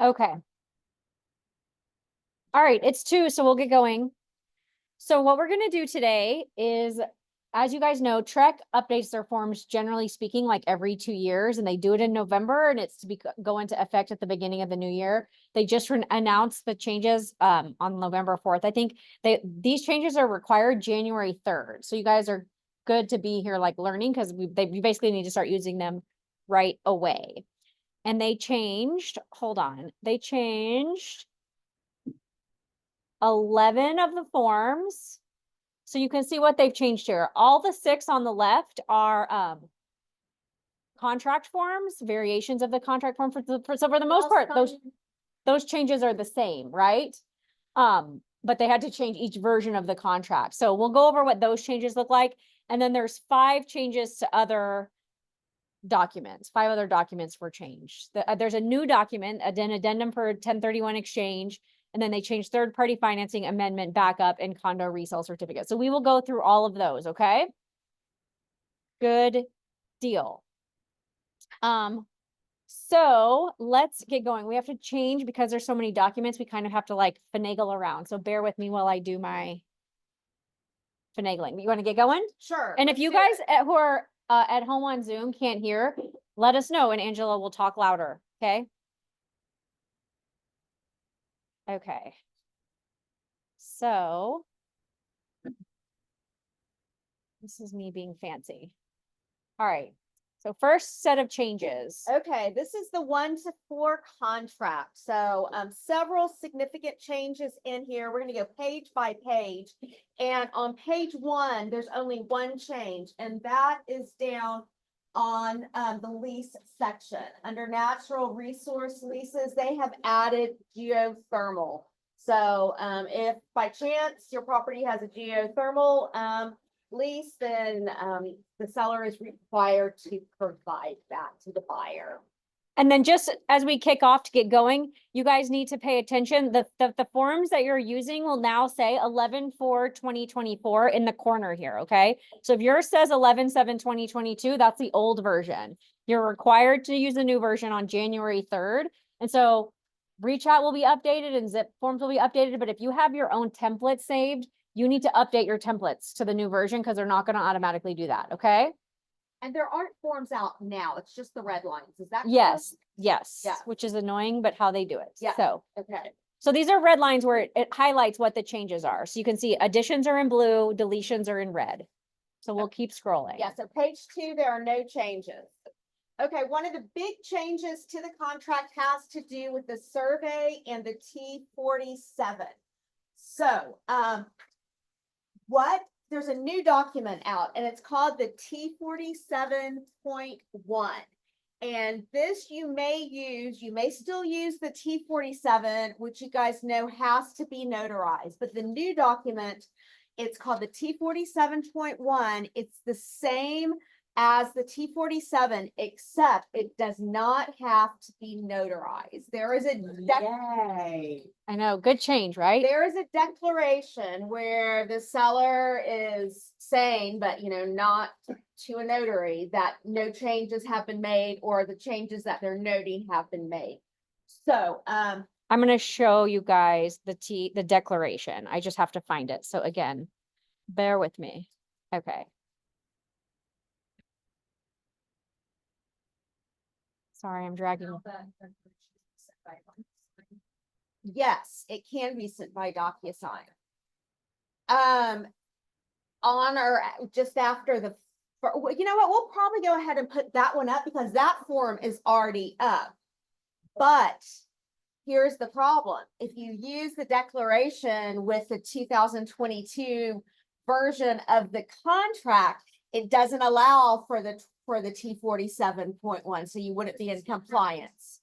Okay. All right, it's 2, so we'll get going. So what we're gonna do today is, as you guys know, TREC updates their forms, generally speaking, like every 2 years, and they do it in November, and it's to go into effect at the beginning of the new year. They just announced the changes on November 4th. I think these changes are required January 3rd. So you guys are good to be here like learning, because we basically need to start using them right away. And they changed, hold on, they changed 11 of the forms. So you can see what they've changed here. All the 6 on the left are contract forms, variations of the contract form. So for the most part, those changes are the same, right? But they had to change each version of the contract. So we'll go over what those changes look like. And then there's 5 changes to other documents. 5 other documents were changed. There's a new document, an addendum for 1031 exchange. And then they changed third-party financing, amendment, backup, and condo resale certificate. So we will go through all of those, okay? Good deal. So let's get going. We have to change, because there's so many documents, we kind of have to like finagle around. So bear with me while I do my finagling. You want to get going? Sure. And if you guys who are at home on Zoom can't hear, let us know, and Angela will talk louder, okay? Okay. So this is me being fancy. All right. So first set of changes. Okay, this is the 1 to 4 contract. So several significant changes in here. We're going to go page by page. And on page 1, there's only one change, and that is down on the lease section. Under natural resource leases, they have added geothermal. So if by chance your property has a geothermal lease, then the seller is required to provide that to the buyer. And then just as we kick off to get going, you guys need to pay attention. The forms that you're using will now say 11/4/2024 in the corner here, okay? So if yours says 11/7/2022, that's the old version. You're required to use the new version on January 3rd. And so reach out will be updated and zip forms will be updated. But if you have your own template saved, you need to update your templates to the new version, because they're not going to automatically do that, okay? And there aren't forms out now. It's just the red lines. Is that yes? Yes. Yeah. Which is annoying, but how they do it. Yeah. So okay. So these are red lines where it highlights what the changes are. So you can see additions are in blue, deletions are in red. So we'll keep scrolling. Yeah, so page 2, there are no changes. Okay, one of the big changes to the contract has to do with the survey and the T47. So there's a new document out, and it's called the T47.1. And this you may still use the T47, which you guys know has to be notarized. But the new document, it's called the T47.1. It's the same as the T47, except it does not have to be notarized. There is a I know, good change, right? There is a declaration where the seller is saying, but not to a notary, that no changes have been made, or the changes that they're noting have been made. So I'm going to show you guys the declaration. I just have to find it. So again, bear with me. Okay. Sorry, I'm dragging. Yes, it can be sent by DocuSign. On or just after you know what? We'll probably go ahead and put that one up, because that form is already up. But here's the problem. If you use the declaration with the 2022 version of the contract, it doesn't allow for the T47.1, so you wouldn't be in compliance.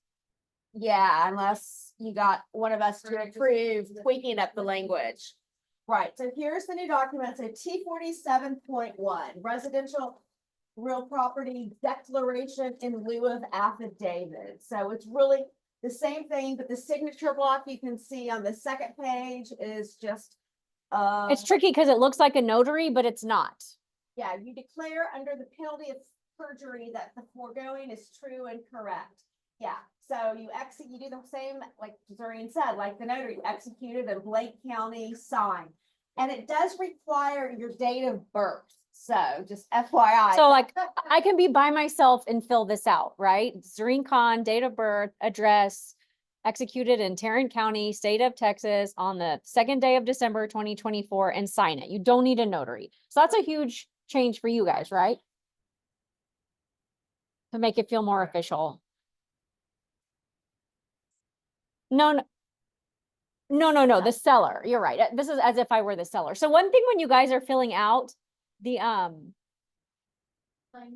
Yeah, unless you got one of us to approve tweaking up the language. Right, so here's the new document. So T47.1, residential real property declaration in lieu of affidavit. So it's really the same thing, but the signature block you can see on the second page is just it's tricky because it looks like a notary, but it's not. Yeah, you declare under the penalty of perjury that the foregoing is true and correct. Yeah, so So you do the same, like Doreen said, like the notary, you executed in Blake County, sign. And it does require your date of birth. So just FYI. So like, I can be by myself and fill this out, right? Zareen Khan, date of birth, address, executed in Tarrant County, state of Texas on the 2nd day of December, 2024, and sign it. You don't need a notary. So that's a huge change for you guys, right? To make it feel more official. No, no, the seller. You're right. This is as if I were the seller. So one thing when you guys are filling out the,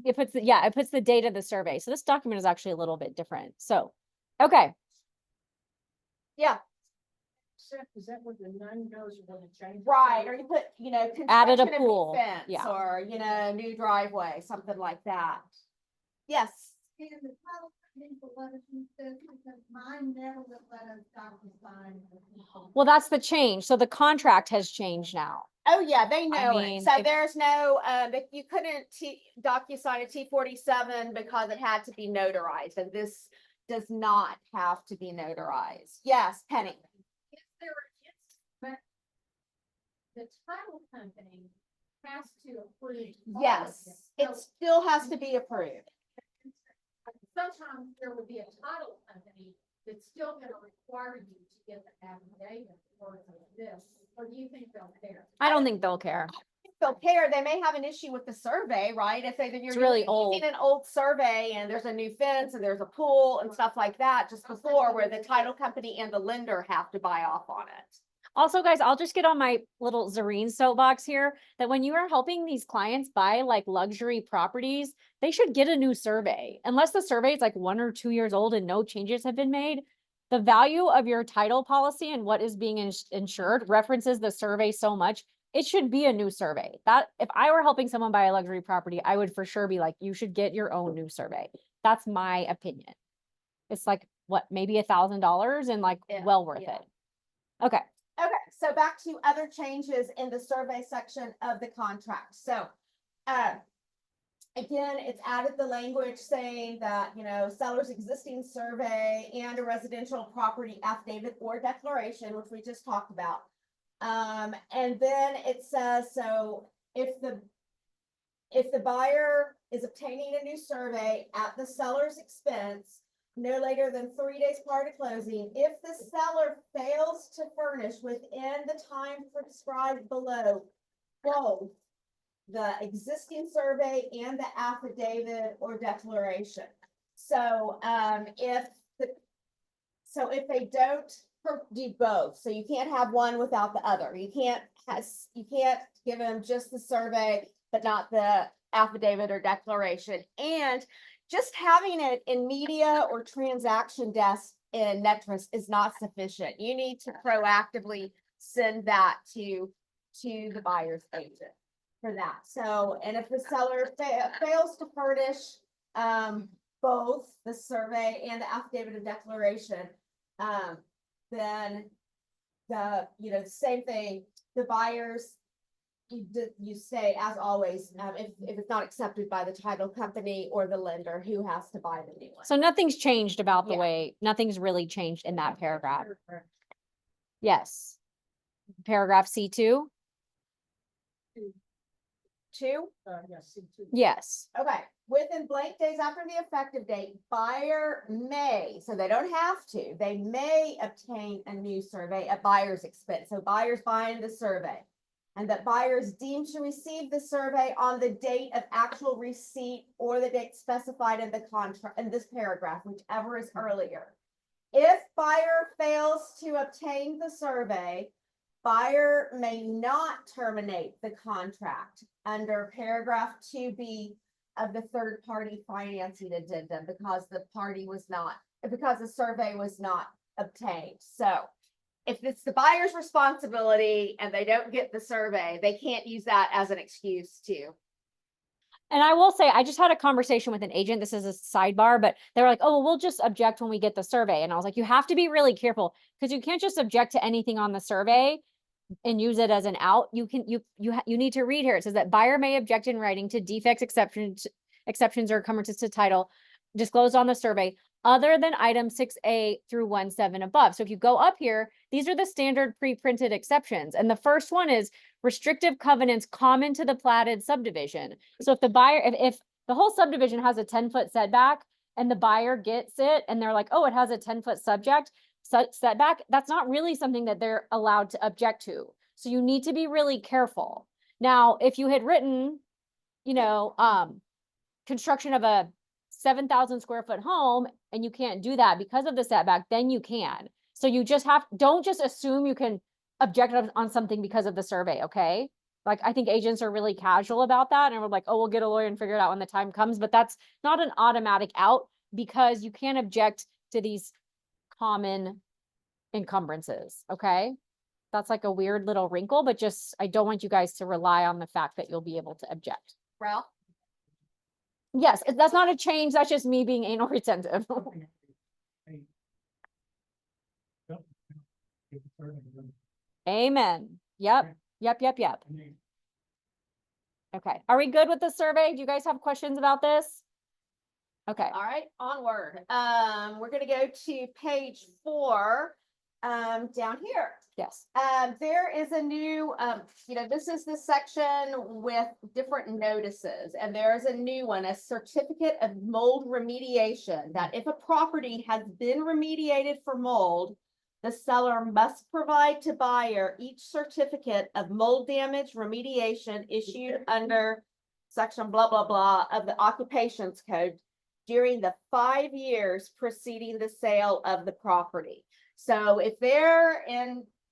it puts the date of the survey. So this document is actually a little bit different. So, okay. Yeah, Is that where the name goes or when it changes? right. Or you put, Added a construction of new pool, fence, yeah. or, new driveway, something like that. Yes. And the title company will let us use this because mine never would let us DocuSign. Well, that's the change. So the contract has changed now. Oh, yeah, they I know mean, it. So if- there's no, if you couldn't DocuSign a T-47 because it had to be notarized, and this does not have to be notarized. Yes, Penny. If there is, but the title company has to approve. all of Yes, this. it still has to be approved. Sometimes there would be a title company that's still gonna require you to get the affidavit or this, or do you think they'll care? I don't think they'll care. If they'll care, they may have an issue with the survey, right? If you're really using old. an old survey and there's a new fence and there's a pool and stuff like that, just before where the title company and the lender have to buy off on it. Also, guys, I'll just get on my little Zareen soapbox here that when you are helping these clients buy like luxury properties, they should get a new survey. Unless the survey is like 1 or 2 years old and no changes have been made, the value of your title policy and what is being insured references the survey so much. It should be a new survey. That if I were helping someone buy a luxury property, I would for sure be like, you should get your own new survey. That's my opinion. It's like what, maybe $1,000 and like Yeah, well worth yeah. it. Okay. Okay, so back to other changes in the survey section of the contract. So, again, it's added the language saying that, seller's existing survey and a residential property affidavit or declaration, which we just talked about. And then it says, so if the buyer is obtaining a new survey at the seller's expense, no later than 3 days prior to closing, if the seller fails to furnish within the time prescribed below both the existing survey and the affidavit or declaration. So, if they don't do both, so you can't have one without the other. You can't give them just the survey, but not the affidavit or declaration. And just having it in media or transaction desk in Netris is not sufficient. You need to proactively send that to the buyer's agent for that. So, and if the seller fails to furnish both the survey and the affidavit of declaration, then the same thing, the buyers, you say, as always, if it's not accepted by the title company or the lender, who has to buy the new one. So nothing's changed about the Yeah. way, nothing's really changed in that paragraph. Yes. Paragraph C2? Two, Yes, C2. Yes. okay, within blank days after the effective date, buyer may, so they don't have to, they may obtain a new survey at buyer's expense. So buyer's buying the survey. And that buyers deemed to receive the survey on the date of actual receipt or the date specified in the contract, in this paragraph, whichever is earlier. If buyer fails to obtain the survey, buyer may not terminate the contract under paragraph 2B of the third party financing addendum because the survey was not obtained. So if it's the buyer's responsibility and they don't get the survey, they can't use that as an excuse to. And I will say, I just had a conversation with an agent. This is a sidebar, but they were like, oh, well, we'll just object when we get the survey. And I was like, you have to be really careful because you can't just object to anything on the survey and use it as an out. You need to read here. It says that buyer may object in writing to defects, exceptions or occurrences to title disclosed on the survey other than item 6A through 1.7 above. So if you go up here, these are the standard pre-printed exceptions. And the first one is restrictive covenants common to the platted subdivision. So if the buyer, if the whole subdivision has a 10-foot setback and the buyer gets it and they're like, oh, it has a 10-foot setback, that's not really something that they're allowed to object to. So you need to be really careful. Now, if you had written, you know, construction of a 7,000 square foot home and you can't do that because of the setback, then you can. So you just don't just assume you can object on something because of the survey, okay? Like, I think agents are really casual about that and we're like, oh, we'll get a lawyer and figure it out when the time comes, but that's not an automatic out because you can't object to these common encumbrances, okay? That's like a weird little wrinkle, but just, I don't want you guys to rely on the fact that you'll be able to object. Ralph? Yes, that's not a change, that's just me being anal retentive. Amen. Yep. Okay, are we good with the survey? Do you guys have questions about this? Okay, All right, onward. We're gonna go to page 4, down here. yes. There is a new, this is the section with different notices, and there's a new one, a certificate of mold remediation, that if a property has been remediated for mold, the seller must provide to buyer each certificate of mold damage remediation issued under section blah, blah, blah of the occupations code during the 5 years preceding the sale of the property. So if they're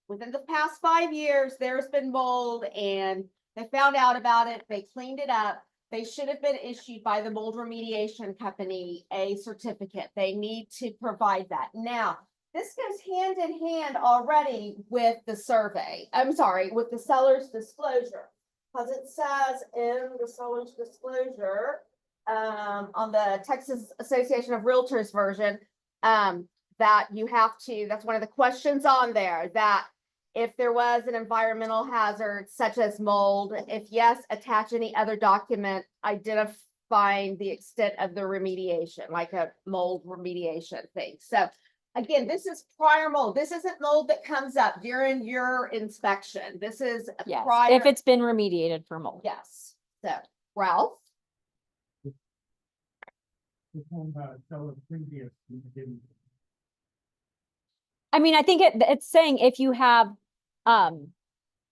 within the past 5 years, there's been mold and they found out about it, they cleaned it up, they should have been issued by the mold remediation company a certificate. They need to provide that. Now, this goes hand in hand already with the survey. I'm sorry, with the seller's disclosure. Because it says in the seller's disclosure, on the Texas Association of Realtors version, that you have to, that's one of the questions on there, that if there was an environmental hazard such as mold, if yes, attach any other document identifying the extent of the remediation, like a mold remediation thing. So again, this is prior mold. This isn't mold that comes up during your inspection. This is Yes, prior. if it's been remediated for mold. Yes. So Ralph? I mean, I think it's saying if you have,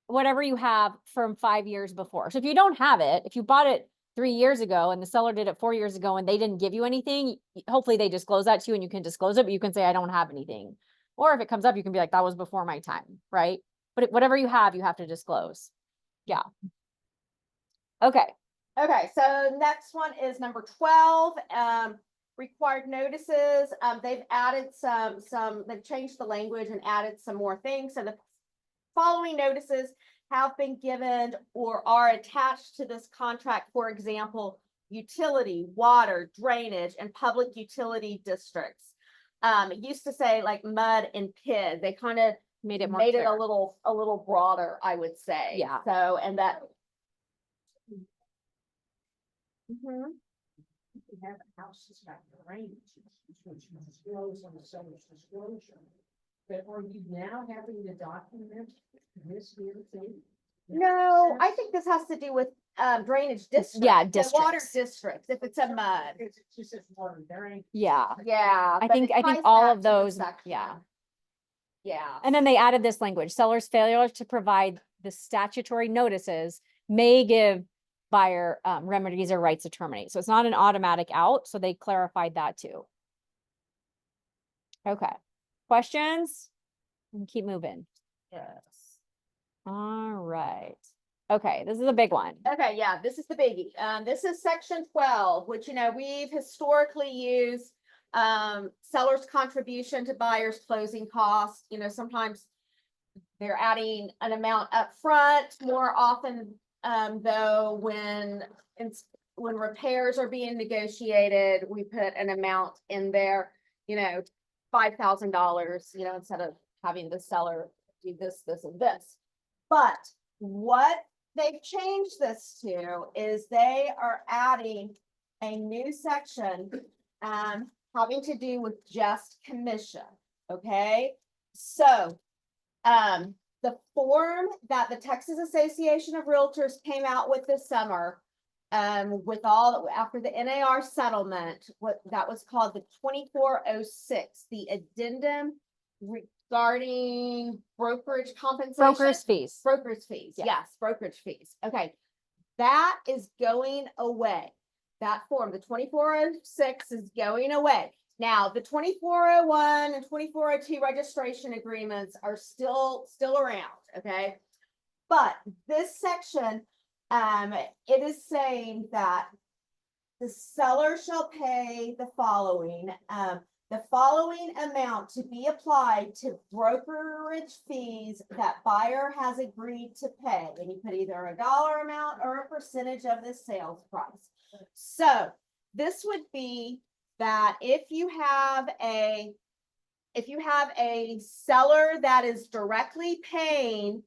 whatever you have from 5 years before. So if you don't have it, if you bought it 3 years ago and the seller did it 4 years ago and they didn't give you anything, hopefully they disclose that to you and you can disclose it, but you can say, I don't have anything. Or if it comes up, you can be like, that was before my time, right? But whatever you have to disclose. Yeah. Okay. Okay, so next one is number 12, required notices. They've added they've changed the language and added some more things. So the following notices have been given or are attached to this contract. For example, utility, water, drainage, and public utility districts. It used to say like mud and PID. They kind of Made it more made it clear. a little broader, I would say. Yeah. So, and that. Mhm. You have a house that's got drainage, which you disclose on the seller's disclosure. But are you now having to document this here thing? No, I think this has to do with drainage districts. Yeah, the water districts. districts, if it's a mud. It's just as water, there ain't. Yeah. Yeah. I but think it ties all back of to the those, section. yeah. Yeah. And then they added this language, seller's failure to provide the statutory notices may give buyer remedies or rights to terminate. So it's not an automatic out. So they clarified that too. Okay. Questions? And keep moving. Yes. All right. Okay, this is a big one. Okay, yeah, this is the biggie. This is section 12, which, we've historically used seller's contribution to buyer's closing costs. Sometimes they're adding an amount up front. More often, though, when repairs are being negotiated, we put an amount in there, $5,000, instead of having the seller do this, this, and this. But what they've changed this to is they are adding a new section having to do with just commission, okay? So, the form that the Texas Association of Realtors came out with this summer, with all, after the NAR settlement, what that was called the 2406, the addendum regarding brokerage compensation. Broker's fees. Brokerage fees, Yeah. yes, brokerage fees. Okay. That is going away. That form, the 2406 is going away. Now, the 2401 and 2402 registration agreements are still around, okay? But this section, it is saying that the seller shall pay the following amount to be applied to brokerage fees that buyer has agreed to pay. And you put either a dollar amount or a percentage of the sales price. So this would be that if you have a seller that is directly paying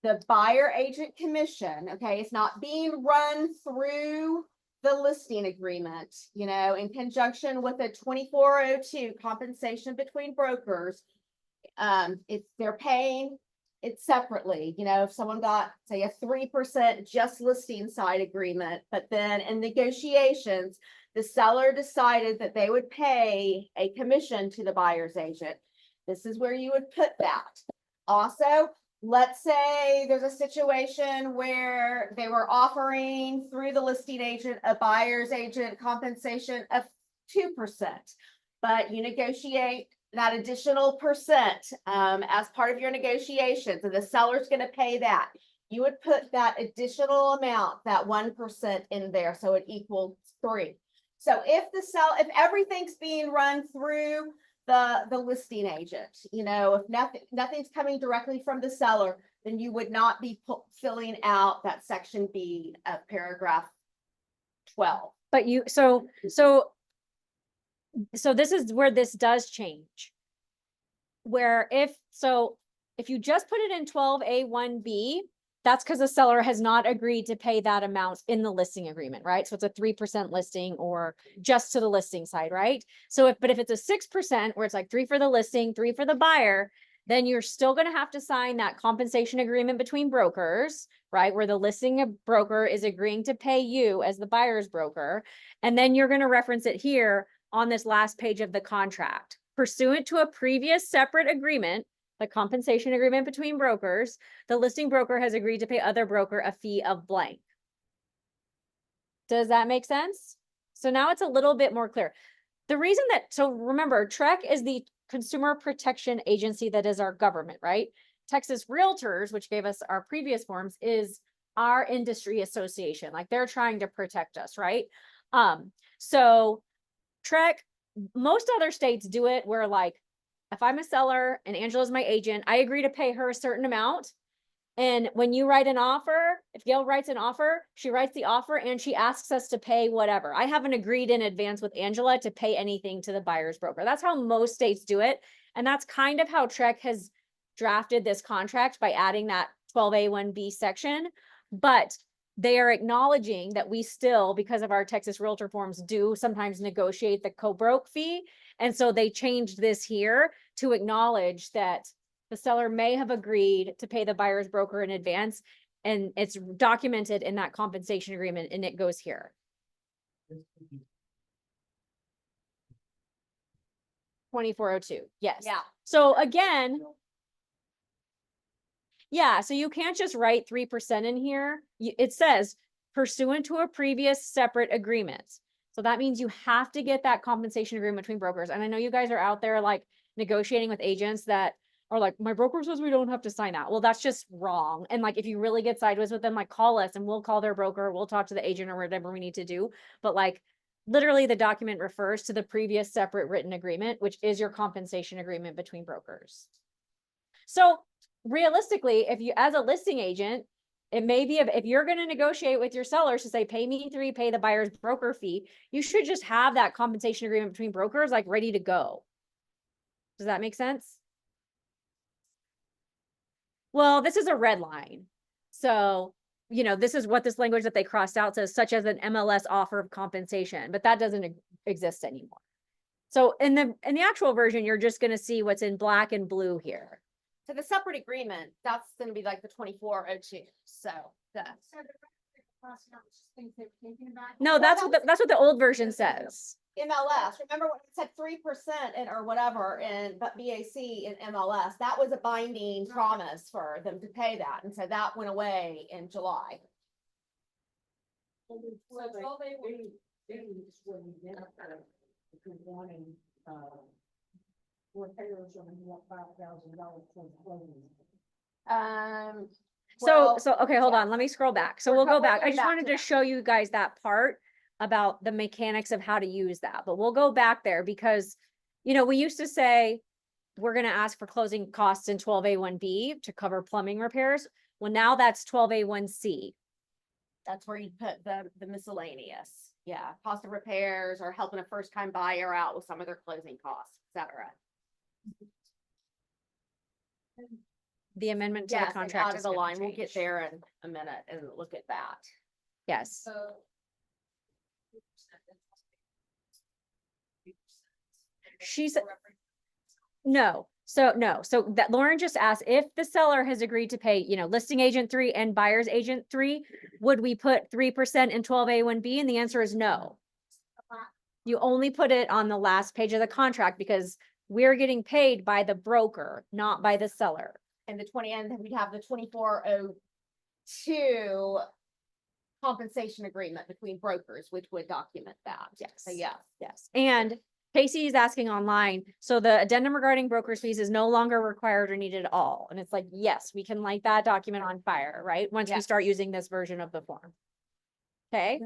the buyer agent commission, okay, it's not being run through the listing agreement, you know, in conjunction with a 2402 compensation between brokers. They're paying it separately, you know, if someone got, say, a 3% just listing side agreement, but then in negotiations, the seller decided that they would pay a commission to the buyer's agent. This is where you would put that. Also, let's say there's a situation where they were offering through the listing agent a buyer's agent compensation of 2%, but you negotiate that additional percent as part of your negotiations, and the seller's going to pay that. You would put that additional amount, that 1% in there, so it equals 3. So if everything's being run through the listing agent, you know, if nothing's coming directly from the seller, then you would not be filling out that section B of paragraph 12. But so this is where this does change. Where if you just put it in 12A1B, that's because the seller has not agreed to pay that amount in the listing agreement, right? So it's a 3% listing or just to the listing side, right? So if it's a 6% where it's like 3 for the listing, 3 for the buyer, then you're still going to have to sign that compensation agreement between brokers, right? Where the listing broker is agreeing to pay you as the buyer's broker. And then you're going to reference it here on this last page of the contract. Pursuant to a previous separate agreement, the compensation agreement between brokers, the listing broker has agreed to pay other broker a fee of blank. Does that make sense? So now it's a little bit more clear. The reason so remember, TREC is the consumer protection agency that is our government, right? Texas Realtors, which gave us our previous forms, is our industry association. Like they're trying to protect us, right? So TREC, most other states do it where like, if I'm a seller and Angela's my agent, I agree to pay her a certain amount. And when you write an offer, if Gail writes an offer, she writes the offer and she asks us to pay whatever. I haven't agreed in advance with Angela to pay anything to the buyer's broker. That's how most states do it. And that's kind of how TREC has drafted this contract by adding that 12A1B section. But they are acknowledging that we still, because of our Texas Realtor forms, do sometimes negotiate the co-broke fee. And so they changed this here to acknowledge that the seller may have agreed to pay the buyer's broker in advance, and it's documented in that compensation agreement, and it goes here. 2402, yes. Yeah. So again, yeah, so you can't just write 3% in here. It says pursuant to a previous separate agreement. So that means you have to get that compensation agreement between brokers. And I know you guys are out there like negotiating with agents that are like, my broker says we don't have to sign that. Well, that's just wrong. And like, if you really get sideways with them, like call us and we'll call their broker. We'll talk to the agent or whatever we need to do. But like, literally the document refers to the previous separate written agreement, which is your compensation agreement between brokers. So realistically, if you, as a listing agent, it may be if you're going to negotiate with your sellers to say, pay me 3, pay the buyer's broker fee, you should just have that compensation agreement between brokers like ready to go. Does that make sense? Well, this is a red line. So, you know, this is what this language that they crossed out says, such as an MLS offer of compensation, but that doesn't exist anymore. So in the actual version, you're just gonna see what's in black and blue here. So the separate agreement, that's gonna be like the 2402, so that's. So the cost, not just things they're thinking about. No, that's what the old version says. MLS, remember when it said 3% and or whatever in but BAC in MLS, that was a binding promise for them to pay that, and so that went away in July. Well, these when you get up there, if you're wanting, repairs on $5,000 for clothing. So, Well, okay, hold yeah. on, let me scroll back. So We're we'll go we're back. I going just back wanted to to that. show you guys that part about the mechanics of how to use that, but we'll go back there because, you know, we used to say we're gonna ask for closing costs in 12A1B to cover plumbing repairs. Well, now that's 12A1C. That's where you put the miscellaneous, yeah, cost of repairs or helping a first time buyer out with some of their closing costs, et cetera. The amendment to the Yes, and contract. out is of the gonna line, we'll get change. there in a minute and look at that. Yes. So. She said, no, so that Lauren just asked if the seller has agreed to pay, you know, listing agent 3 and buyer's agent 3, would we put 3% in 12A1B? And the answer is no. You only put it on the last page of the contract because we're getting paid by the broker, not by the seller. And then we'd have the 2402 compensation agreement between brokers, which would document that. Yes. So yeah. Yes. And Casey is asking online, so the addendum regarding broker's fees is no longer required or needed at all. And it's like, yes, we can light that document on fire, right? Once we Yes. start using this version of the form. Okay,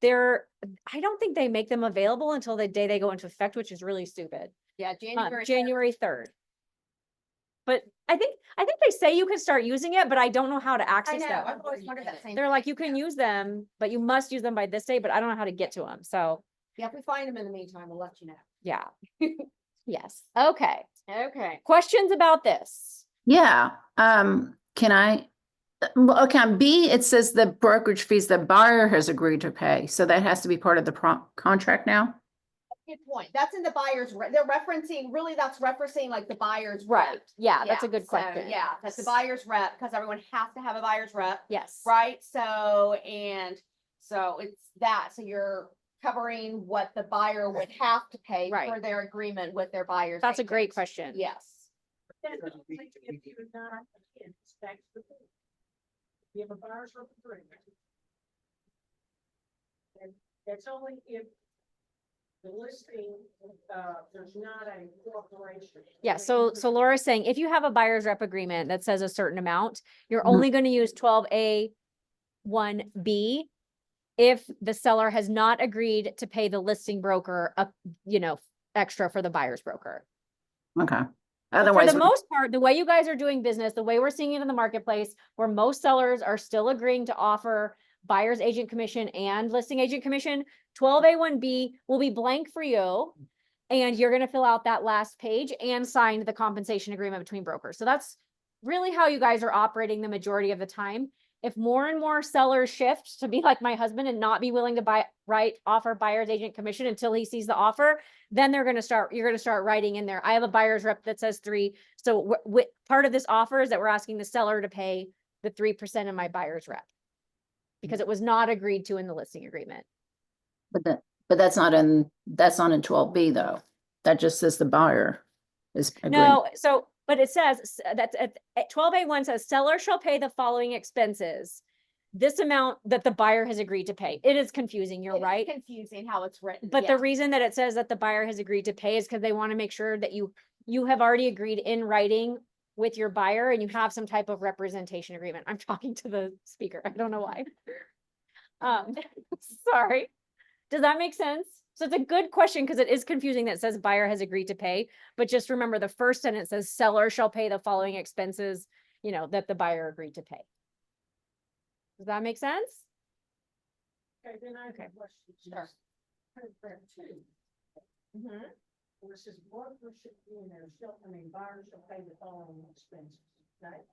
I don't think they make them available until the day they go into effect, which is really stupid. Yeah, January. January 3rd. But I think they say you can start using it, but I don't know how to I access know, them. I've always wondered that same. They're like, you can use them, but you must use them by this day, but I don't know how to get to them. So Yeah, if we find them in the meantime, we'll let you know. yeah. Yes. Okay. Okay. Questions about this? Yeah, can I? Well, okay, on B, it says the brokerage fees the buyer has agreed to pay, so that has to be part of the contract now? Good point. That's in the buyer's, they're referencing, really, that's referencing like the buyer's rep. Yeah, that's a Yeah, good so, question. Yeah, that's the buyer's rep, because everyone has to have a buyer's rep, Yes. right? So it's that, so you're covering what the buyer would have to pay Right. for their agreement with their buyer's. That's a great agent. question. Yes. If you're not, again, it's back to the point. You have a buyer's rep agreement. And that's only if the listing, there's not a corporation. Yeah, so Laura's saying if you have a buyer's rep agreement that says a certain amount, you're Mhm. only going to use 12A1B if the seller has not agreed to pay the listing broker extra for the buyer's broker. Okay. But Otherwise, for the most part, the way you guys are doing business, the way we're seeing it in the marketplace, where most sellers are still agreeing to offer buyer's agent commission and listing agent commission, 12A1B will be blank for you. And you're going to fill out that last page and sign the compensation agreement between brokers. So that's really how you guys are operating the majority of the time. If more and more sellers shift to be like my husband and not be willing to offer buyer's agent commission until he sees the offer, then you're going to start writing in there. I have a buyer's rep that says 3. So part of this offer is that we're asking the seller to pay the 3% of my buyer's rep because it was not agreed to in the listing agreement. but that's not in 12B though. That just says the buyer is agreeing. No, but it says that at 12A1 says seller shall pay the following expenses. This amount that the buyer has agreed to pay. It is confusing, you're It is right. confusing how it's written. But the yeah. reason that it says that the buyer has agreed to pay is because they want to make sure that you have already agreed in writing with your buyer and you have some type of representation agreement. I'm talking to the speaker. I don't know why. Sorry. Does that make sense? So it's a good question because it is confusing that it says buyer has agreed to pay, but just remember the first sentence says seller shall pay the following expenses, that the buyer agreed to pay. Does that make sense? Okay, then I have a question. Sure. Paragraph 2. Mhm. Where it says broker should be in there, buyers shall pay the following expenses, right?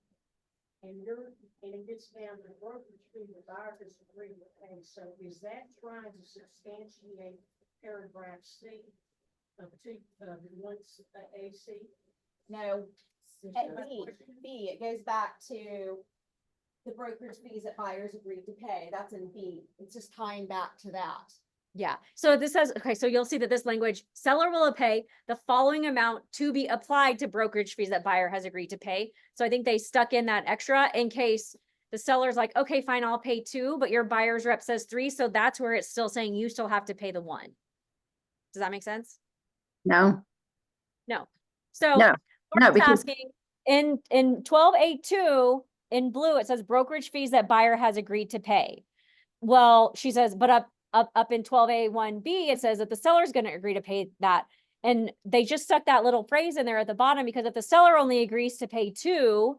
And it gets down to brokerage fee, the buyer has agreed to pay. So is that trying to substantiate paragraph C Once AC. No, at B, it goes back to the brokerage fees that buyers agreed to pay. That's in B. It's just tying back to that. Yeah, so this says, okay, so you'll see that this language, seller will pay the following amount to be applied to brokerage fees that buyer has agreed to pay. So I think they stuck in that extra in case the seller's like, okay, fine, I'll pay 2, but your buyer's rep says 3. So that's where it's still saying you still have to pay the 1. Does that make sense? No, No. So no, Laura's because, asking in 12A2 in blue, it says brokerage fees that buyer has agreed to pay. Well, she says, but up in 12A1B, it says that the seller is going to agree to pay that. And they just stuck that little phrase in there at the bottom because if the seller only agrees to pay 2,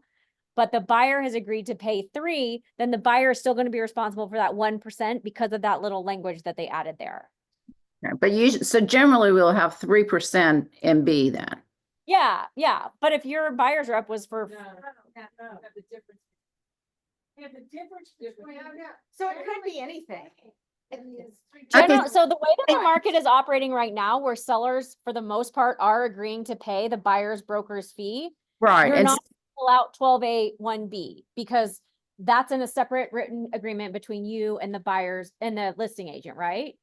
but the buyer has agreed to pay 3, then the buyer is still going to be responsible for that 1% because of that little language that they added there. but so generally we'll have 3% in B then. Yeah, yeah. But if your buyer's rep was for No, the difference. Yeah, the difference between. So it could be anything. general, Okay. so the way that the market is operating right now, where sellers for the most part are agreeing to pay the buyer's broker's fee, Right, you're and not pull out 12A1B because that's in a separate written agreement between you and the buyers and the listing agent, right?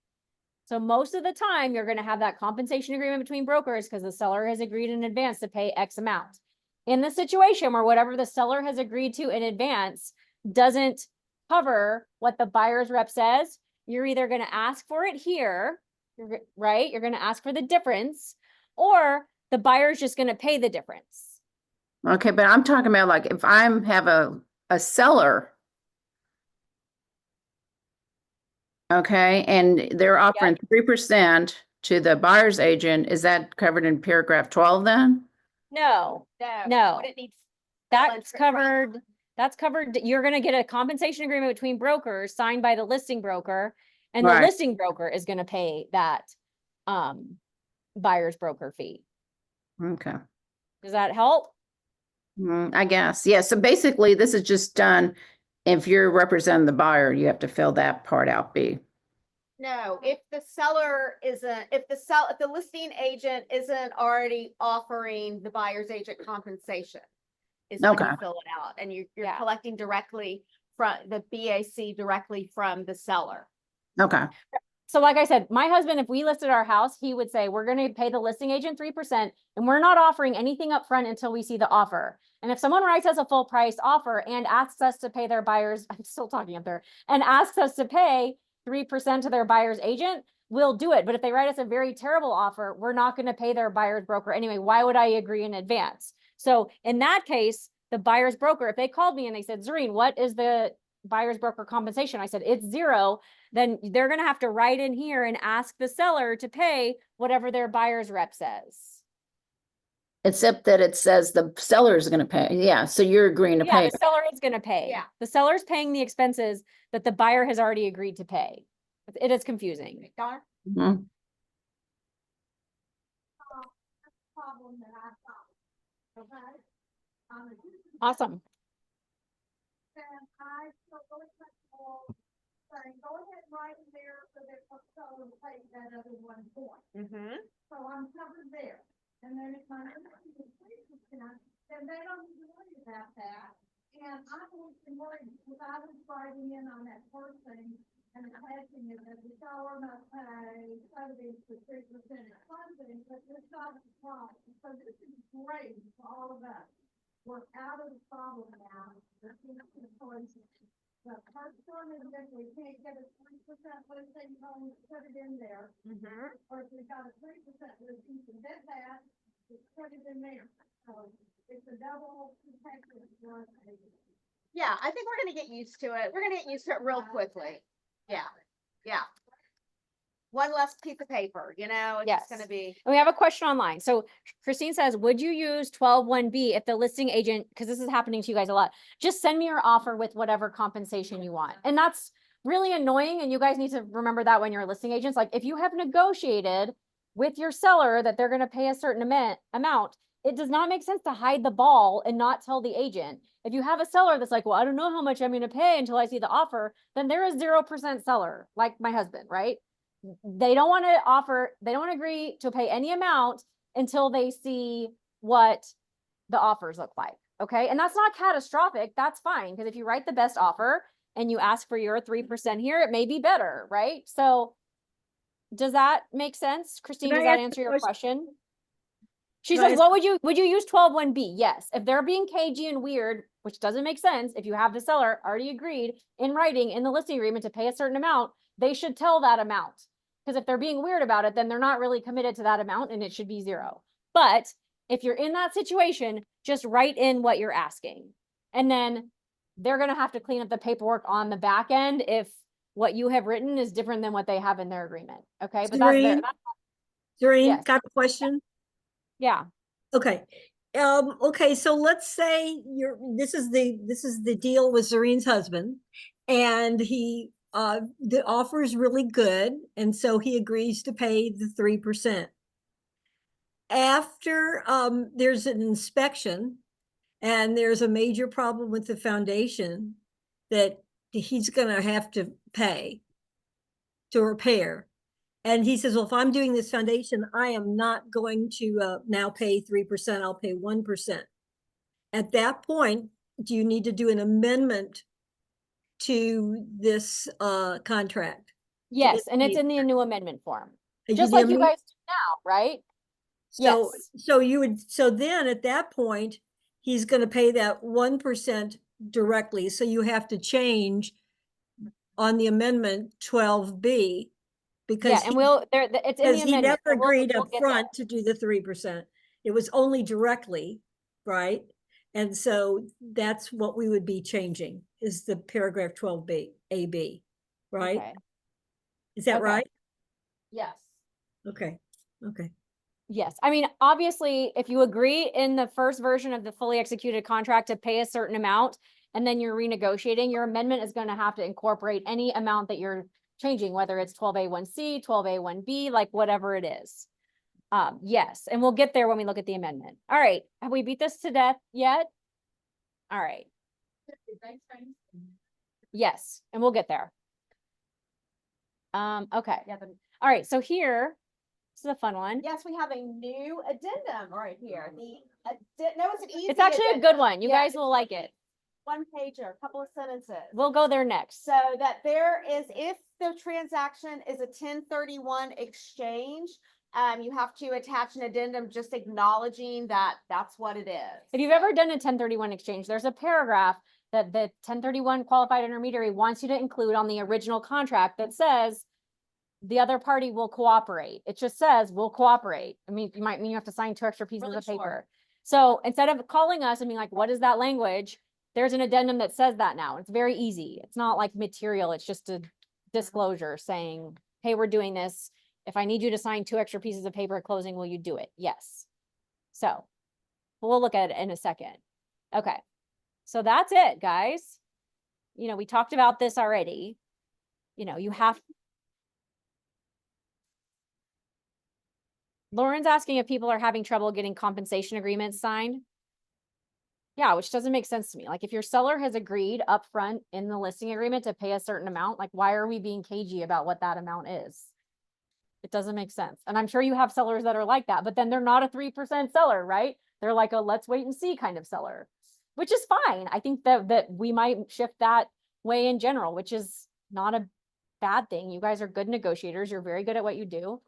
So most of the time, you're going to have that compensation agreement between brokers because the seller has agreed in advance to pay X amount. In the situation where whatever the seller has agreed to in advance doesn't cover what the buyer's rep says, you're either going to ask for it here, right? You're going to ask for the difference, or the buyer's just going to pay the difference. okay, but I'm talking about like if I'm have a seller. Okay, and they're offering 3% to the buyer's agent, is that covered in paragraph 12 then? No, No. No. What it needs. that's covered. That's covered. You're going to get a compensation agreement between brokers signed by the listing broker, and the Right. listing broker is going to pay that buyer's broker fee. Okay, Does that help? I guess, yeah, so basically this is just done, if you're representing the buyer, you have to fill that part out, B. No, if the seller isn't, if the listing agent isn't already offering the buyer's agent compensation. Is when you Okay. fill it out and you're Yeah. collecting directly from the BAC directly from the seller. Okay, So like I said, my husband, if we listed our house, he would say, we're going to pay the listing agent 3%, and we're not offering anything up front until we see the offer. And if someone writes us a full price offer and asks us to pay their buyers, I'm still talking up there, and asks us to pay 3% to their buyer's agent, we'll do it. But if they write us a very terrible offer, we're not going to pay their buyer's broker anyway. Why would I agree in advance? So in that case, the buyer's broker, if they called me and they said, Zareen, what is the buyer's broker compensation? I said, it's 0. Then they're going to have to write in here and ask the seller to pay whatever their buyer's rep says. except that it says the seller is gonna pay, yeah, so you're agreeing to Yeah, pay. the seller is going to pay. Yeah. The seller's paying the expenses that the buyer has already agreed to pay. It is confusing. Donna? Mhm. Problem that I thought. Okay. Awesome. And I feel really comfortable saying, go ahead and write in there so that so will take that other 1 point. Mm-hmm. So I'm covered there. And then if my listing is 3%, then they don't need to worry about that. And I was worried because I was writing in on that first thing and attaching it that the seller must pay 70 to 3% of funding, but it's not a problem. So this is great for all of us. We're out of the problem now. The first one is that we can't get a 3% listing, only put it in there. Mm-hmm. Or if we got a 3% listing, to bid that, just put it in there. So it's a double protection for us. Yeah, I think we're gonna get used to it. We're gonna get used to it real quickly. Yeah, yeah. One less piece of paper, it's Yes. just gonna be. And we have a question online. So Christine says, would you use 12(1)B if the listing agent, because this is happening to you guys a lot, just send me your offer with whatever compensation you want. And that's really annoying. And you guys need to remember that when you're listing agents, like if you have negotiated with your seller that they're going to pay a certain amount, it does not make sense to hide the ball and not tell the agent. If you have a seller that's like, well, I don't know how much I'm going to pay until I see the offer, then they're a 0% seller, like my husband, right? They don't want to offer, they don't agree to pay any amount until they see what the offers look like. Okay. And that's not catastrophic. That's fine. Because if you write the best offer and you ask for your 3% here, it may be better. Right. So does that make sense? Christine, Can does I that ask a answer your question? question? She Can I says, ask- what would you use 12(1)(b)? Yes. If they're being cagey and weird, which doesn't make sense, if you have the seller already agreed in writing in the listing agreement to pay a certain amount, they should tell that amount. Because if they're being weird about it, then they're not really committed to that amount and it should be 0. But if you're in that situation, just write in what you're asking. And then they're going to have to clean up the paperwork on the back end if what you have written is different than what they have in their agreement. Okay. But Doreen, Doreen, Yes. got a question? yeah. Okay. Okay, so let's say this is the deal with Zorene's husband, and the offer is really good, and so he agrees to pay the 3%. After there's an inspection and there's a major problem with the foundation that he's gonna have to pay to repair. And he says, well, if I'm doing this foundation, I am not going to now pay 3%, I'll pay 1%. At that point, do you need to do an amendment to this contract? Yes. And it's in the new amendment form. Just The like you amend- guys do now, right? So, Yes. so then at that point, he's gonna pay that 1% directly, so you have to change on the amendment 12B. Yeah, Because and he it's in the Because he amendment. never so agreed we'll up get front to do the 3%. It was only directly, right? And so that's what we would be changing, is the paragraph 12B, AB, there. right? Okay. Is that Okay. right? Yes. Okay, okay. Yes. I mean, obviously, if you agree in the first version of the fully executed contract to pay a certain amount, and then you're renegotiating, your amendment is going to have to incorporate any amount that you're changing, whether it's 12A1C, 12A1B, like whatever it is. Yes. And we'll get there when we look at the amendment. All right. Have we beat this to death yet? All right. Yes. And we'll get there. Okay. Yeah. All right. So here, this is a fun one. Yes, we have a new addendum right here. No, it's an easy. It's actually a good addendum. one. You Yeah, guys will like it. One pager, a couple of sentences. We'll go there next. So that there is, if the transaction is a 1031 exchange, you have to attach an addendum just acknowledging that that's what it is. If you've ever done a 1031 exchange, there's a paragraph that the 1031 qualified intermediary wants you to include on the original contract that says the other party will cooperate. It just says we'll cooperate. I mean, you might mean you have to sign 2 extra pieces Really of paper. short. So instead of calling us and being like, what is that language? There's an addendum that says that now. It's very easy. It's not like material. It's just a disclosure saying, hey, we're doing this. If I need you to sign 2 extra pieces of paper at closing, will you do it? Yes. So we'll look at it in a second. Okay. So that's it, guys. You know, we talked about this already. You know, you have. Lauren's asking if people are having trouble getting compensation agreements signed. Yeah, which doesn't make sense to me. Like if your seller has agreed upfront in the listing agreement to pay a certain amount, like why are we being cagey about what that amount is? It doesn't make sense. And I'm sure you have sellers that are like that, but then they're not a 3% seller, right? They're like a let's wait and see kind of seller, which is fine. I think that we might shift that way in general, which is not a bad thing. You guys are good negotiators. You're very good at what you do.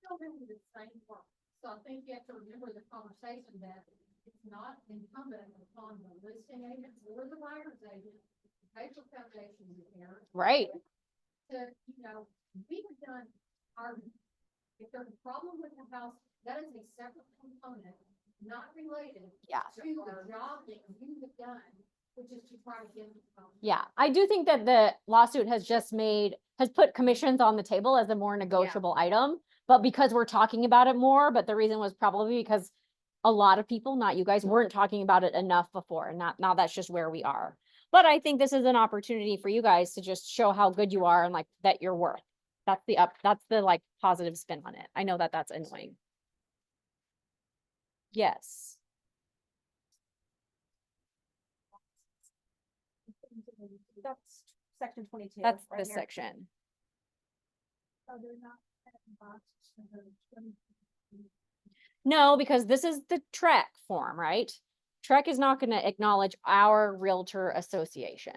Still doing the same work. So I think you have to remember the conversation that it's not incumbent upon the listing agent or the buyer's agent, facial foundation repair. Right. To, we have done our, if there's a problem with the house, that is a separate component, not related Yeah. to the job that you have done, which is to try to get it. Yeah, I do think that the lawsuit has put commissions on the table as a more negotiable item, but because we're talking about it more, but the reason was probably because a lot of people, not you guys, weren't talking about it enough before, and now that's just where we are. But I think this is an opportunity for you guys to just show how good you are and like that you're worth. That's the like positive spin on it. I know that that's annoying. Yes. section 22. That's right this here. section. So they're not checking boxes for the 20. No, because this is the TREC form, right? TREC is not gonna acknowledge our Realtor Association.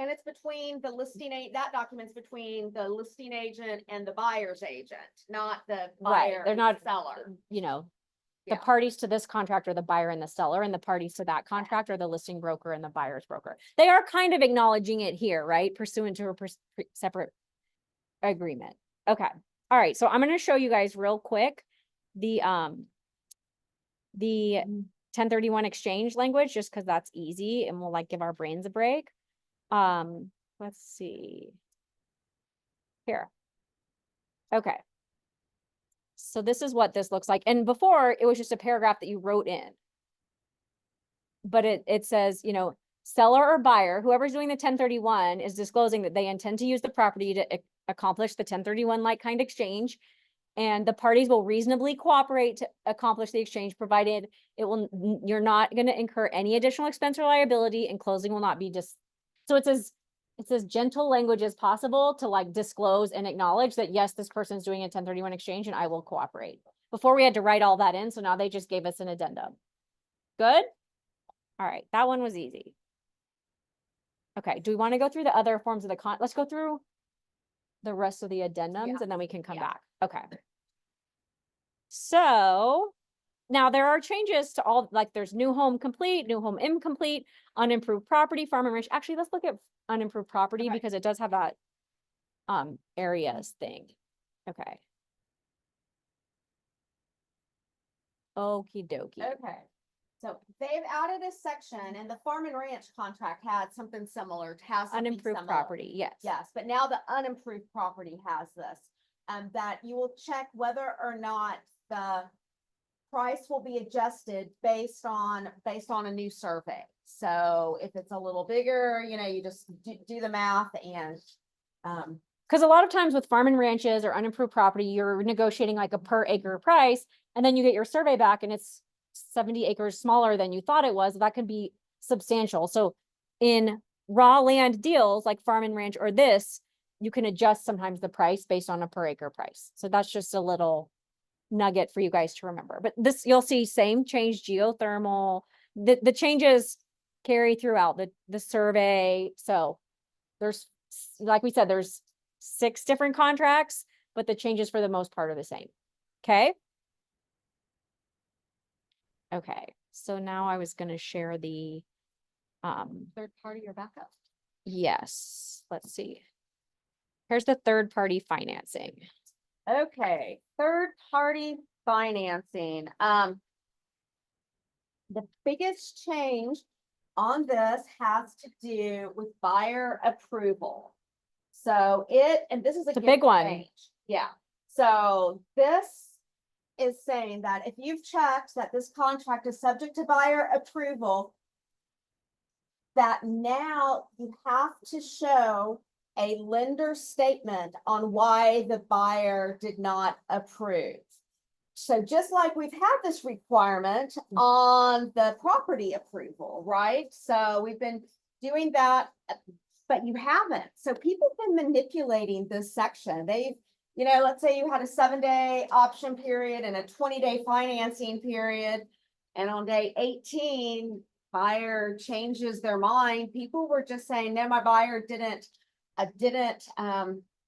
And it's between the that document's between the listing agent and the buyer's agent, not the Right, buyer they're and not- seller. You know, the Yeah. parties to this contract are the buyer and the seller, and the parties to that contract are the listing broker and the buyer's broker. They are kind of acknowledging it here, right? Pursuant to a separate agreement. Okay, all right, so I'm gonna show you guys real quick the 1031 exchange language, just because that's easy and we'll like give our brains a break. Let's see. Here. Okay. So this is what this looks like. And before it was just a paragraph that you wrote in. But it says, you know, seller or buyer, whoever's doing the 1031 is disclosing that they intend to use the property to accomplish the 1031 like kind exchange. And the parties will reasonably cooperate to accomplish the exchange, provided you're not going to incur any additional expense or liability, and closing will not be so it's as gentle language as possible to like disclose and acknowledge that, yes, this person's doing a 1031 exchange and I will cooperate. Before we had to write all that in, so now they just gave us an addendum. Good? All right, that one was easy. Okay, do we want to go through the other forms of the let's go through the rest of the addendums Yeah. and then we can come Yeah. back. Okay. So now there are changes to all, like there's new home complete, new home incomplete, unimproved property, farm and ranch. Actually, let's look at unimproved property Okay. because it does have that areas thing. Okay. Okie dokie. Okay. So they've added a section, and the farm and ranch contract had something similar, has something Unimproved similar. property, yes. Yes, but now the unimproved property has this, that you will check whether or not the price will be adjusted based on a new survey. So if it's a little bigger, you know, you just do the math and, Because a lot of times with farm and ranches or unimproved property, you're negotiating like a per acre price, and then you get your survey back and it's 70 acres smaller than you thought it was. That could be substantial. So in raw land deals like farm and ranch or this, you can adjust sometimes the price based on a per acre price. So that's just a little nugget for you guys to remember. But this, you'll see same change, geothermal, the changes carry throughout the survey. So there's, like we said, there's 6 different contracts, but the changes for the most part are the same. Okay. Okay. So now I was going to share the, third party or backup. yes, let's see. Here's the third party financing. Okay, third party financing. The biggest change on this has to do with buyer approval. So and this is It's a given big one. change. Yeah, so this is saying that if you've checked that this contract is subject to buyer approval, that now you have to show a lender statement on why the buyer did not approve. So just like we've had this requirement on the property approval, right? So we've been doing that, but you haven't. So people have been manipulating this section. They've, you know, let's say you had a 7-day option period and a 20-day financing period. And on day 18, buyer changes their mind. People were just saying, no, my buyer didn't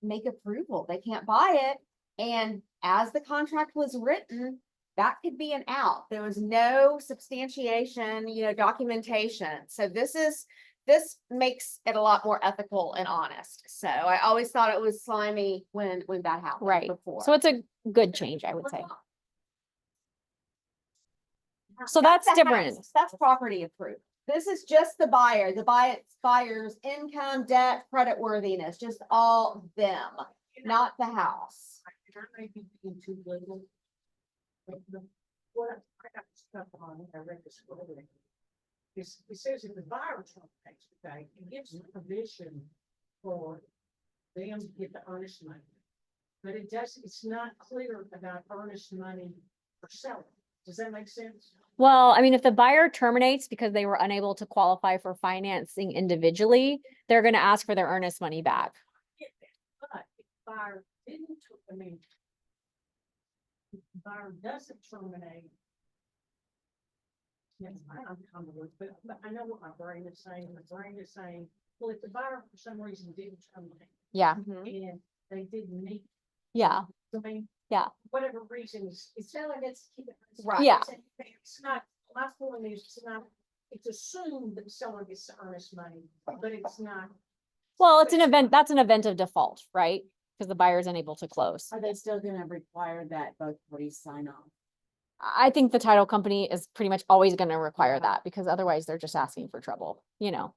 make approval. They can't buy it. And as the contract was written, that could be an out. There was no substantiation, you know, documentation. So this makes it a lot more ethical and honest. So I always thought it was slimy when that happened Right. before. So it's a good change, I would say. So that's the different. house. That's property approved. This is just the buyer, buyer's income, debt, credit worthiness, just all them, not the house. I may be being too little. What I got stuff on, I read this earlier. It says if the buyer pays the bank, it gives them permission for them to get the earnest money. But it's not clear about earnest money for selling. Does that make sense? Well, I mean, if the buyer terminates because they were unable to qualify for financing individually, they're gonna ask for their earnest money back. Get that, but if the buyer didn't, I mean, if the buyer doesn't terminate. Yes, I'm convoluted, but I know what my brain is saying. My brain is saying, well, if the buyer for some reason didn't terminate Yeah, Mhm. and they didn't meet, yeah, I mean. Yeah. Whatever reasons, it's Seller gets to keep it. Right. Yeah. It's not, my point is, it's not, it's assumed that the seller gets the earnest money, but it's not. well, it's an event, that's an event of default, right? Because the buyer is unable to close. Are they still gonna require that both parties sign off? I think the title company is pretty much always gonna require that, because otherwise they're just asking for trouble, you know?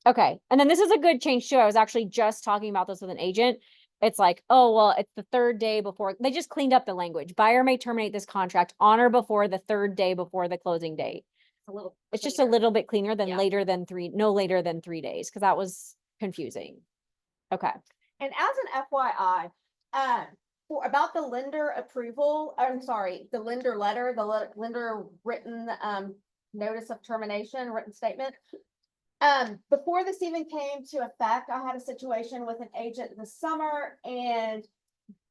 Okay, and then this is a good change too. I was actually just talking about this with an agent. It's like, oh, well, it's the third day before, they just cleaned up the language. Buyer may terminate this contract on or before the third day before the closing date. A little. It's just a cleaner. little bit cleaner than Yeah. later than no later than 3 days, because that was confusing. Okay, And as an FYI, for about the lender approval, I'm sorry, the lender letter, the lender written, notice of termination, written statement. Before this even came to effect, I had a situation with an agent this summer and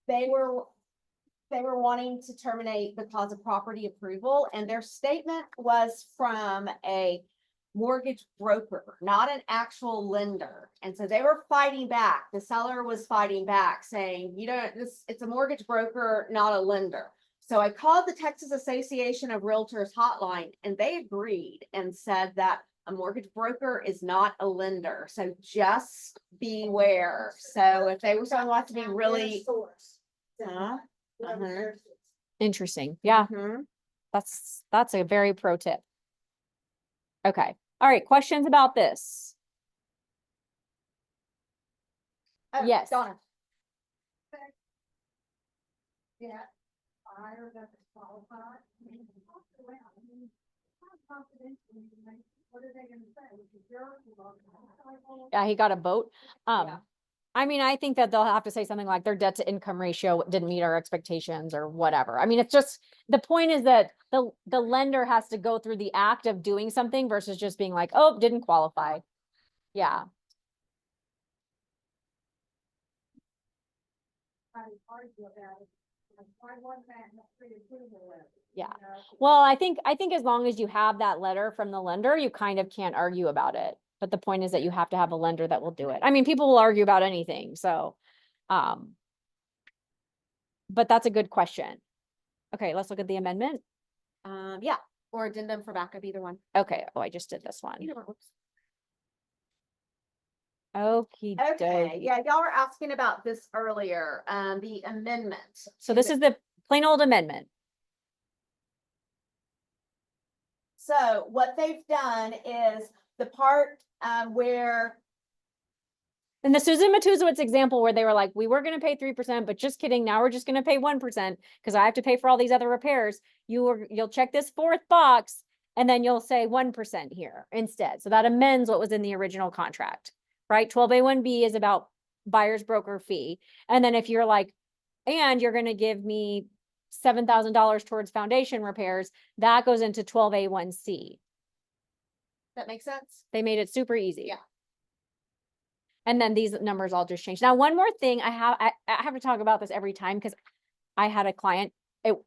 they were wanting to terminate because of property approval, and their statement was from a mortgage broker, not an actual lender. And so they were fighting back. The seller was fighting back, saying, you don't, it's a mortgage broker, not a lender. So I called the Texas Association of Realtors hotline and they agreed and said that a mortgage broker is not a lender. So just beware. So if they were someone wants to be really. Huh? Uh-huh. interesting. Yeah, Mhm. that's a very pro tip. Okay, all right, questions about this? Oh, Yes. Donna. Yeah, buyer doesn't qualify. I mean, talk around. I mean, how confidential you make, what are they gonna say? Is yours or not? Yeah, he got a boat. Yeah. I mean, I think that they'll have to say something like their debt to income ratio didn't meet our expectations or whatever. I mean, it's just, the point is that the lender has to go through the act of doing something versus just being like, oh, didn't qualify. Yeah, I would argue about it. Like, why wasn't that in the pre-approval letter? Yeah. You know? well, I think as long as you have that letter from the lender, you kind of can't argue about it. But the point is that you have to have a lender that will do it. I mean, people will argue about anything, so. But that's a good question. Okay, let's look at the amendment. Yeah, or addendum for backup, either one. Okay, oh, I just did this one. Either one works. Okie Okay, dokie. yeah, y'all were asking about this earlier, the amendment. So this is the plain old amendment. So what they've done is the part, where, And the Susan Matuzowicz example where they were like, we were gonna pay 3%, but just kidding, now we're just gonna pay 1% because I have to pay for all these other repairs. You'll check this fourth box and then you'll say 1% here instead. So that amends what was in the original contract, right? 12A1B is about buyer's broker fee. And then if you're like, and you're gonna give me $7,000 towards foundation repairs, that goes into 12A1C. that makes sense? They made it super easy. Yeah. And then these numbers all just changed. Now, one more thing, I have to talk about this every time because I had a client,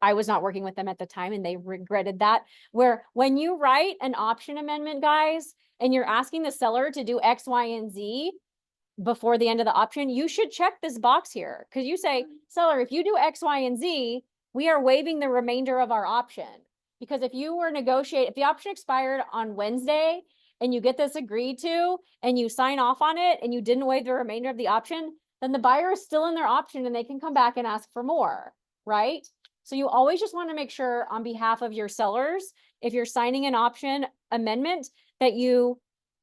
I was not working with them at the time and they regretted that. Where when you write an option amendment, guys, and you're asking the seller to do X, Y, and Z before the end of the option, you should check this box here. Because you say, seller, if you do X, Y, and Z, we are waiving the remainder of our option. Because if you were if the option expired on Wednesday and you get this agreed to and you sign off on it and you didn't waive the remainder of the option, then the buyer is still in their option and they can come back and ask for more, right? So you always just want to make sure on behalf of your sellers, if you're signing an option amendment, that you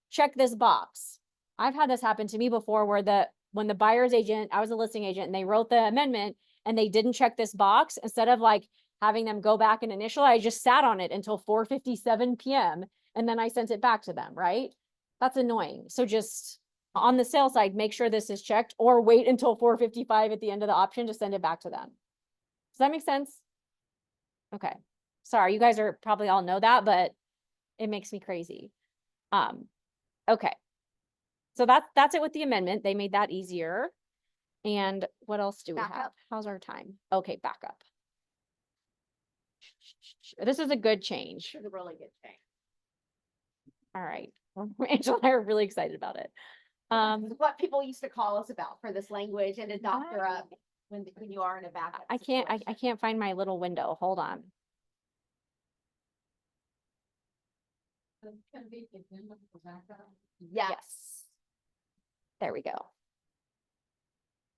check this box. I've had this happen to me before where when the buyer's agent, I was a listing agent, and they wrote the amendment and they didn't check this box, instead of like having them go back and initial, I just sat on it until 4:57 PM and then I sent it back to them, right? That's annoying. So just on the sales side, make sure this is checked or wait until 4:55 at the end of the option to send it back to them. Does that make sense? Okay, sorry, you guys are probably all know that, but it makes me crazy. Okay. So that's it with the amendment. They made that easier. And what else do we have? Backup. How's our time? Okay, backup. This is a good change. It's a really good thing. All right. Angela and I are really excited about it. This is what people used to call us about for this language and a doctor I- up when you are in a backup. I situation. can't find my little window. Hold on. Can be the addendum for backup. Yes. There we go.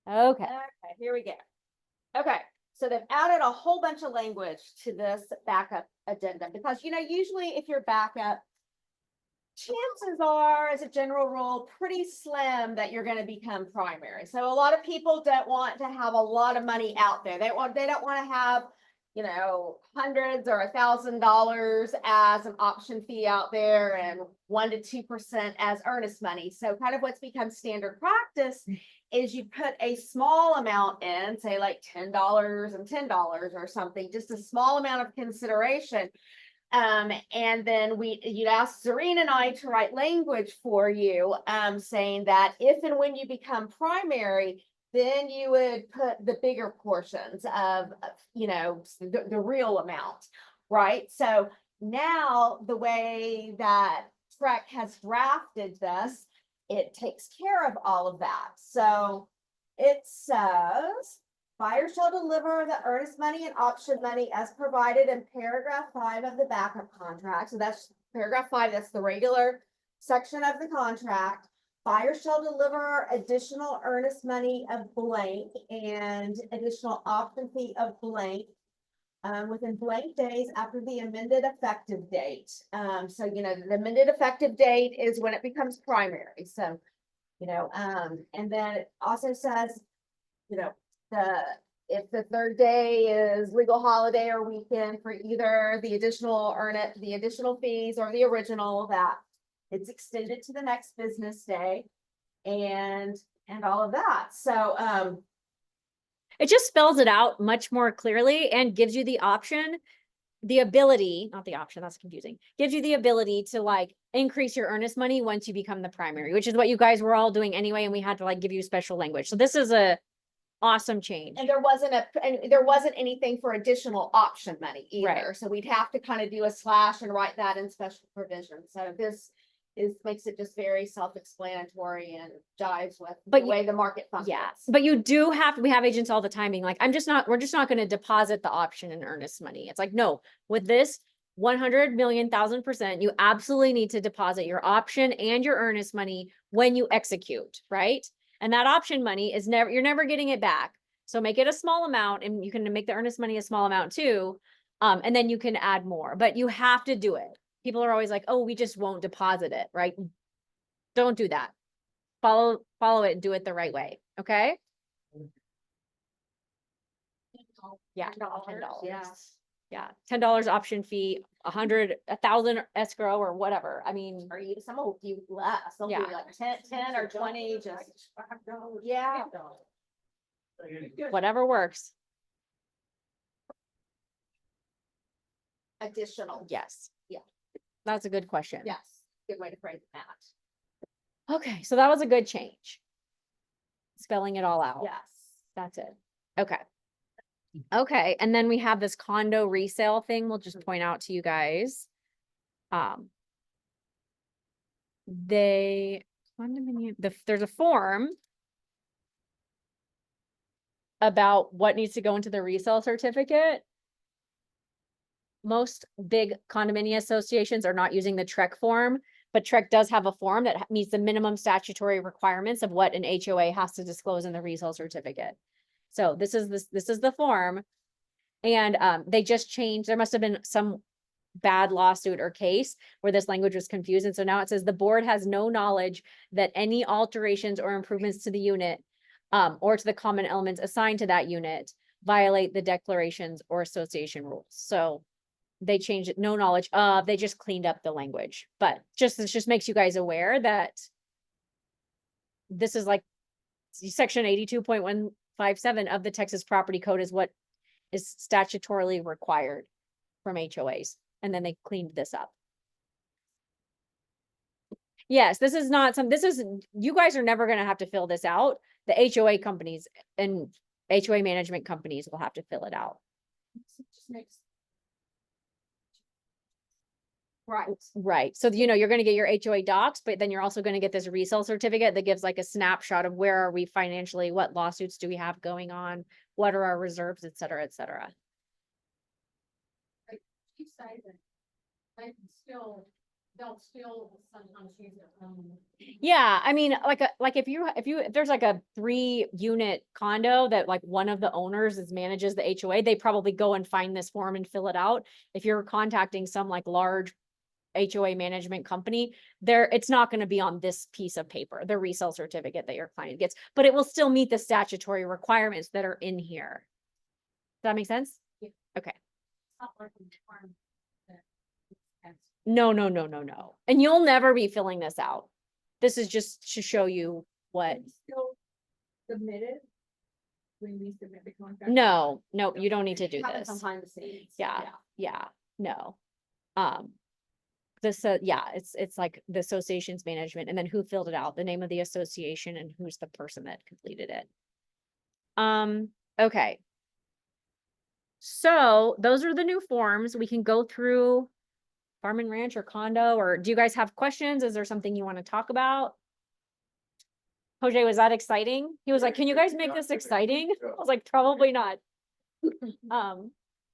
Okay. Okay, here we go. Okay, so they've added a whole bunch of language to this backup addendum because, usually if you're backup, chances are, as a general rule, pretty slim that you're going to become primary. So a lot of people don't want to have a lot of money out there. They don't want to have, hundreds or $1,000 as an option fee out there and 1 to 2% as earnest money. So kind of what's become standard practice is you put a small amount in, say like $10 and $10 or something, just a small amount of consideration. And then you'd ask Zareen and I to write language for you, saying that if and when you become primary, then you would put the bigger portions of, the real amount, right? So now the way that TREC has drafted this, it takes care of all of that. So it says, buyer shall deliver the earnest money and option money as provided in paragraph 5 of the backup contract. So that's paragraph 5, that's the regular section of the contract. Buyer shall deliver additional earnest money of blank and additional option fee of blank within blank days after the amended effective date. So, the amended effective date is when it becomes primary. So, and then it also says, if the third day is legal holiday or weekend for either the additional fees or the original, that it's extended to the next business day and all of that. So, It just spells it out much more clearly and gives you the option, the ability, not the option, that's confusing, gives you the ability to increase your earnest money once you become the primary, which is what you guys were all doing anyway. And we had to give you special language. So this is a awesome change. and there wasn't anything for additional option money either. Right. So we'd have to kind of do a slash and write that in special provision. So this makes it just very self-explanatory and jives with But the way the market functions. Yeah, but you do we have agents all the time being like, we're just not going to deposit the option in earnest money. It's like, no, with this 100,000,000%, you absolutely need to deposit your option and your earnest money when you execute, right? And that option money you're never getting it back. So make it a small amount and you can make the earnest money a small amount too. And then you can add more, but you have to do it. People are always like, oh, we just won't deposit it, right? Don't do that. Follow it and do it the right way. Okay. Yeah. $10. Yes. Yeah. $10 option fee, 100,000 escrow or whatever. I mean, Or even some will do less. They'll do Yeah. like 10 or 20, just $5, Yeah. $10. whatever works. additional. Yes. Yeah. That's a good question. Yes, good way to phrase that. Okay. So that was a good change. Spelling it all out. Yes. That's it. Okay. Okay, and then we have this condo resale thing. We'll just point out to you guys. There's a form about what needs to go into the resale certificate. Most big condominium associations are not using the TREC form, but TREC does have a form that meets the minimum statutory requirements of what an HOA has to disclose in the resale certificate. So this is the form. And they just changed, there must have been some bad lawsuit or case where this language was confused. And so now it says the board has no knowledge that any alterations or improvements to the unit or to the common elements assigned to that unit violate the declarations or association rules. So they changed it, no knowledge of, they just cleaned up the language. But this just makes you guys aware that this is section 82.157 of the Texas Property Code is what is statutorily required. from HOAs, and then they cleaned this up. Yes, this is not you guys are never gonna have to fill this out. The HOA companies and HOA management companies will have to fill it out. Just makes. Right. Right, so you're gonna get your HOA docs, but then you're also gonna get this resale certificate that gives like a snapshot of where are we financially, what lawsuits do we have going on, what are our reserves, et cetera, et cetera. She say that they can still, they'll still sometimes use their own. Yeah, I mean, like if there's like a 3-unit condo that like one of the owners manages the HOA, they probably go and find this form and fill it out. If you're contacting some like large HOA management company, it's not going to be on this piece of paper, the resale certificate that your client gets, but it will still meet the statutory requirements that are in here. Does that make sense? Yeah. Okay. It's not like a requirement that it's- No. And you'll never be filling this out. This is just to show you what, Still submitted when we submit the contract. no, you don't need to do Happens this. behind the scenes. Yeah, no. It's like the association's management and then who filled it out, the name of the association and who's the person that completed it. Okay. So those are the new forms. We can go through farm and ranch or condo, or do you guys have questions? Is there something you want to talk about? Jose, was that exciting? He was like, can you guys make this exciting? I was like, probably not.